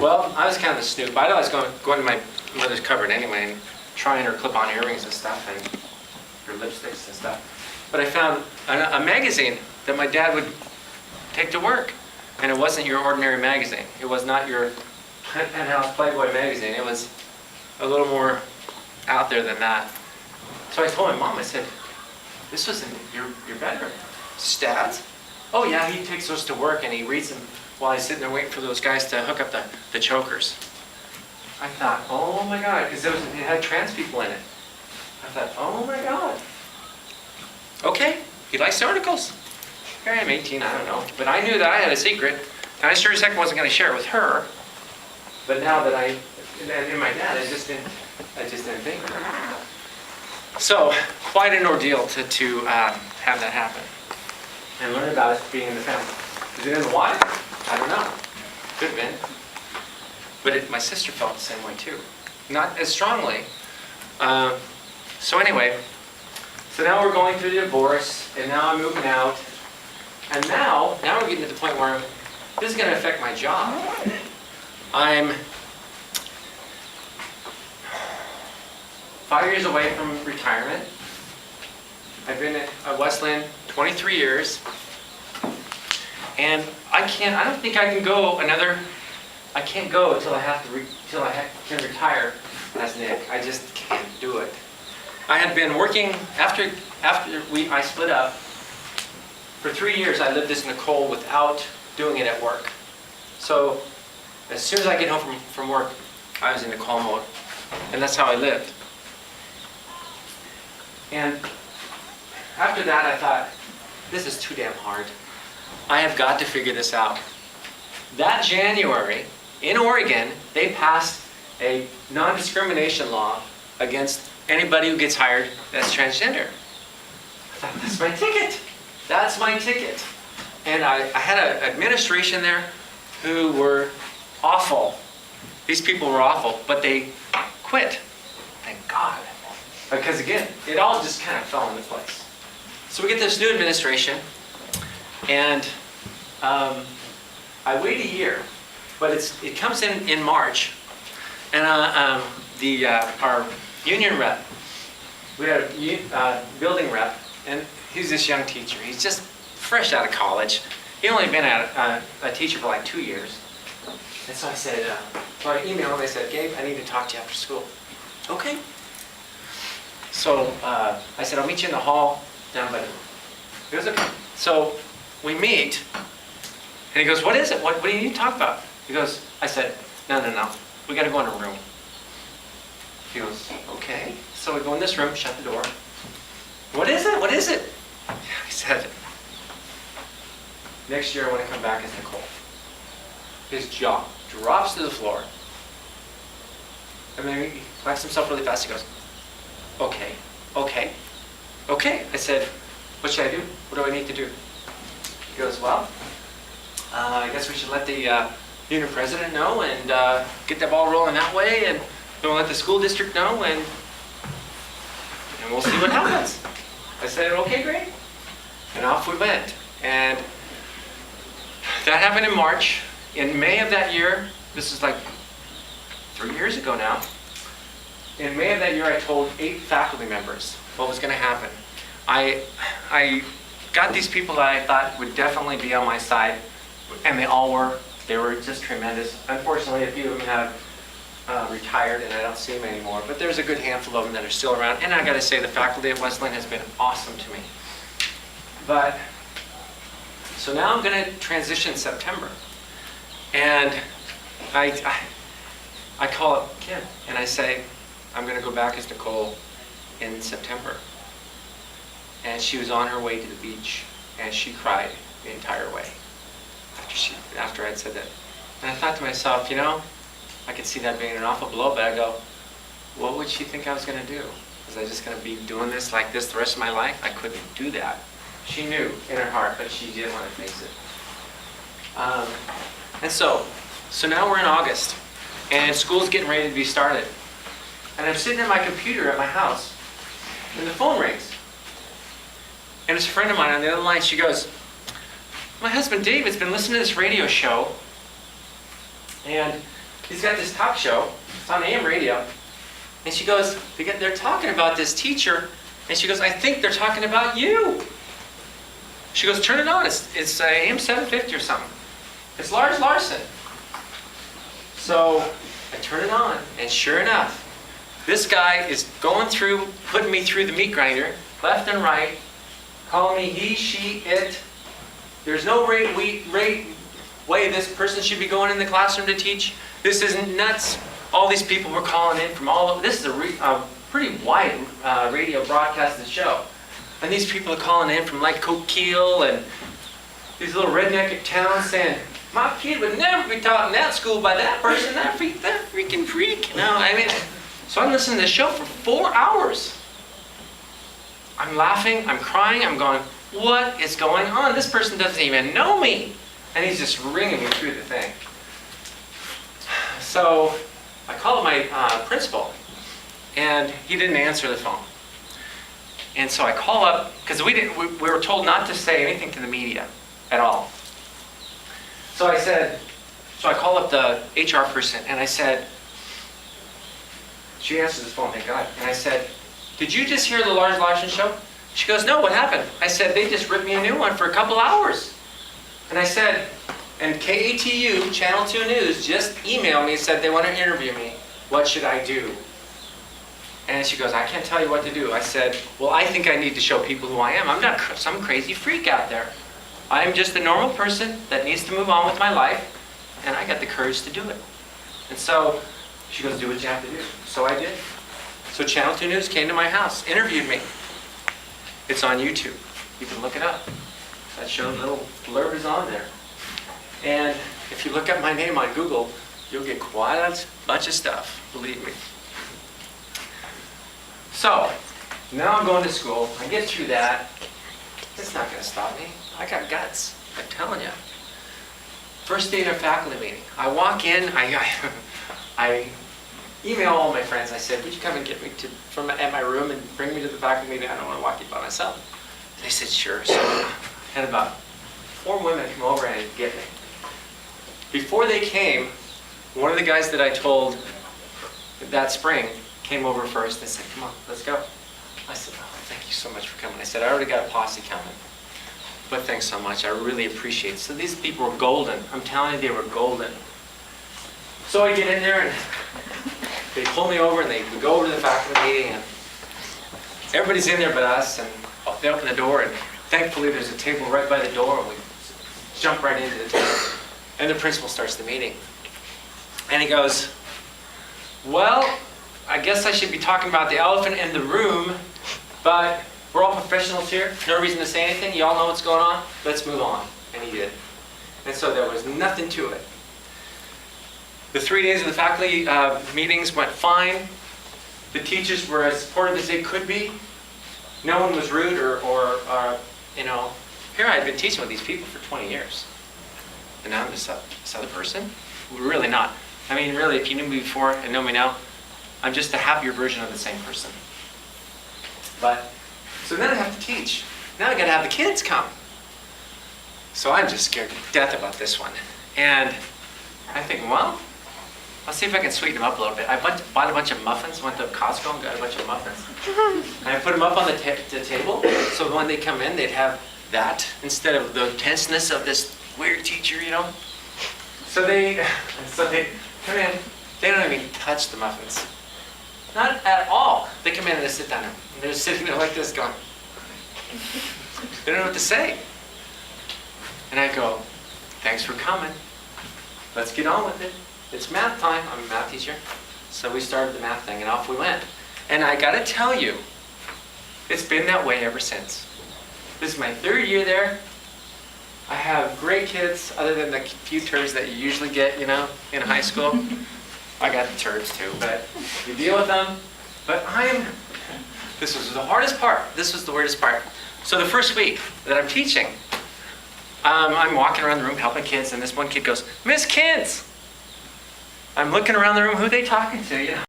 Well, I was kind of a snoop. I'd always go to my mother's cupboard anyway and trying her clip-on earrings and stuff and her lipsticks and stuff. But I found a magazine that my dad would take to work. And it wasn't your ordinary magazine. It was not your Penthouse Playboy magazine. It was a little more out there than that. So I told my mom, I said, this was in your bedroom. Stats? Oh yeah, he takes those to work and he reads them while he's sitting there waiting for those guys to hook up the chokers. I thought, oh my God, because it had trans people in it. I thought, oh my God. Okay, he likes the articles. Here I am, 18, I don't know. But I knew that I had a secret, and I sure as heck wasn't going to share it with her. But now that and my dad, I just didn't think. So, quite an ordeal to have that happen. And learn about it being in the family. Is it in the water? I don't know. Could have been. But my sister felt the same way too. Not as strongly. So anyway, so now we're going through the divorce, and now I'm moving out. And now we're getting to the point where this is going to affect my job. I'm 5 years away from retirement. I've been at Wesleyan 23 years. And I don't think I can go I can't go until I can retire as Nick. I just can't do it. I had been working, after I split up, for 3 years I lived as Nicole without doing it at work. So as soon as I get home from work, I was in Nicole mode. And that's how I lived. And after that I thought, this is too damn hard. I have got to figure this out. That January, in Oregon, they passed a non-discrimination law against anybody who gets hired that's transgender. I thought, that's my ticket. That's my ticket. And I had an administration there who were awful. These people were awful, but they quit. Thank God. Because again, it all just kind of fell into place. So we get this new administration, and I wait a year, but it comes in March, and our union rep, we had a building rep, and he's this young teacher. He's just fresh out of college. He only been a teacher for like 2 years. And so I said, so I emailed him. I said, Gabe, I need to talk to you after school. Okay. So I said, I'll meet you in the hall down by the room. He goes, okay. So we meet, and he goes, what is it? What do you need to talk about? He goes, I said, no. We got to go in a room. He goes, okay. So we go in this room, shut the door. What is it? What is it? I said, next year I want to come back as Nicole. His jaw drops to the floor. And then he collects himself really fast. He goes, okay. I said, what should I do? What do I need to do? He goes, well, I guess we should let the union president know and get that ball rolling that way, and we'll let the school district know, and we'll see what happens. I said, okay, great. And off we went. And that happened in March. In May of that year, this is like 3 years ago now, in May of that year I told 8 faculty members what was going to happen. I got these people that I thought would definitely be on my side, and they all were. They were just tremendous. Unfortunately, a few of them have retired, and I don't see them anymore. But there's a good handful of them that are still around. And I got to say, the faculty at Wesleyan has been awesome to me. But so now I'm going to transition in September, and I call up Kim and I say, I'm going to go back as Nicole in September. And she was on her way to the beach, and she cried the entire way after I'd said that. And I thought to myself, I could see that being an awful blow, but I go, what would she think I was going to do? Was I just going to be doing this like this the rest of my life? I couldn't do that. She knew in her heart, but she didn't want to face it. And so now we're in August, and school's getting ready to be started. And I'm sitting at my computer at my house, and the phone rings. And it's a friend of mine on the other line. She goes, my husband David's been listening to this radio show, and he's got this talk show. It's on AM radio. And she goes, they're talking about this teacher. And she goes, I think they're talking about you. She goes, turn it on. It's AM 750 or something. It's Lars Larson. So I turn it on, and sure enough, this guy is going through, putting me through the meat grinder, left and right, calling me he, she, it. There's no way this person should be going in the classroom to teach. This is nuts. All these people were calling in from all over. This is a pretty wide radio broadcasted show. And these people are calling in from like Coquille and these little redneck towns saying, my kid would never be taught in that school by that person, that freaking freak. You know, I mean, so I'm listening to the show for 4 hours. I'm laughing, I'm crying, I'm going, what is going on? This person doesn't even know me. And he's just ringing me through the thing. So I called my principal, and he didn't answer the phone. And so I call up, because we were told not to say anything to the media at all. So I call up the HR person, and I said, she answers the phone, thank God. And I said, did you just hear the Lars Larson show? She goes, no, what happened? I said, they just ripped me a new one for a couple hours. And I said, and KATU, Channel 2 News, just emailed me and said they want to interview me. What should I do? And she goes, I can't tell you what to do. I said, well, I think I need to show people who I am. I'm not some crazy freak out there. I'm just a normal person that needs to move on with my life, and I got the courage to do it. And so she goes, do what you have to do. So I did. So Channel 2 News came to my house, interviewed me. It's on YouTube. You can look it up. That show, little blurb is on there. And if you look up my name on Google, you'll get quite a bunch of stuff, believe me. So, now I'm going to school. I get through that. It's not going to stop me. I got guts. I'm telling you. First day in a faculty meeting. I walk in. I email all my friends. I said, would you come and get me at my room and bring me to the faculty meeting? I don't want to walk in by myself. They said, sure. So I had about 4 women come over and get me. Before they came, one of the guys that I told that spring came over first and said, come on, let's go. I said, oh, thank you so much for coming. I said, I already got a posse coming, but thanks so much. I really appreciate it. So these people were golden. I'm telling you, they were golden. So I get in there and they pull me over and we go over to the faculty meeting and everybody's in there but us, and they open the door and thankfully there's a table right by the door and we jump right into the table. And the principal starts the meeting. And he goes, well, I guess I should be talking about the elephant in the room, but we're all professionals here. No reason to say anything. You all know what's going on. Let's move on. And he did. And so there was nothing to it. The 3 days of the faculty meetings went fine. The teachers were as supportive as they could be. No one was rude or you know, here I had been teaching with these people for 20 years. And now I'm this other person? Really not. I mean, really, if you knew me before and know me now, I'm just a happier version of the same person. But, so then I have to teach. Now I gotta have the kids come. So I'm just scared to death about this one. And I think, well, I'll see if I can sweeten them up a little bit. I bought a bunch of muffins, went to Costco and got a bunch of muffins. And I put them up on the table, so when they come in, they'd have that instead of the tenseness of this weird teacher, you know. So they come in, they don't even touch the muffins. Not at all. They come in and they sit down and they're sitting there like this going, they don't know what to say. And I go, thanks for coming. Let's get on with it. It's math time. I'm a math teacher. So we started the math thing and off we went. And I gotta tell you, it's been that way ever since. This is my 3rd year there. I have great kids, other than the few turds that you usually get, you know, in high school. I got the turds too, but you deal with them. But this was the hardest part. This was the weirdest part. So the first week that I'm teaching, I'm walking around the room helping kids, and this one kid goes, Miss Kids. I'm looking around the room, who are they talking to, you know?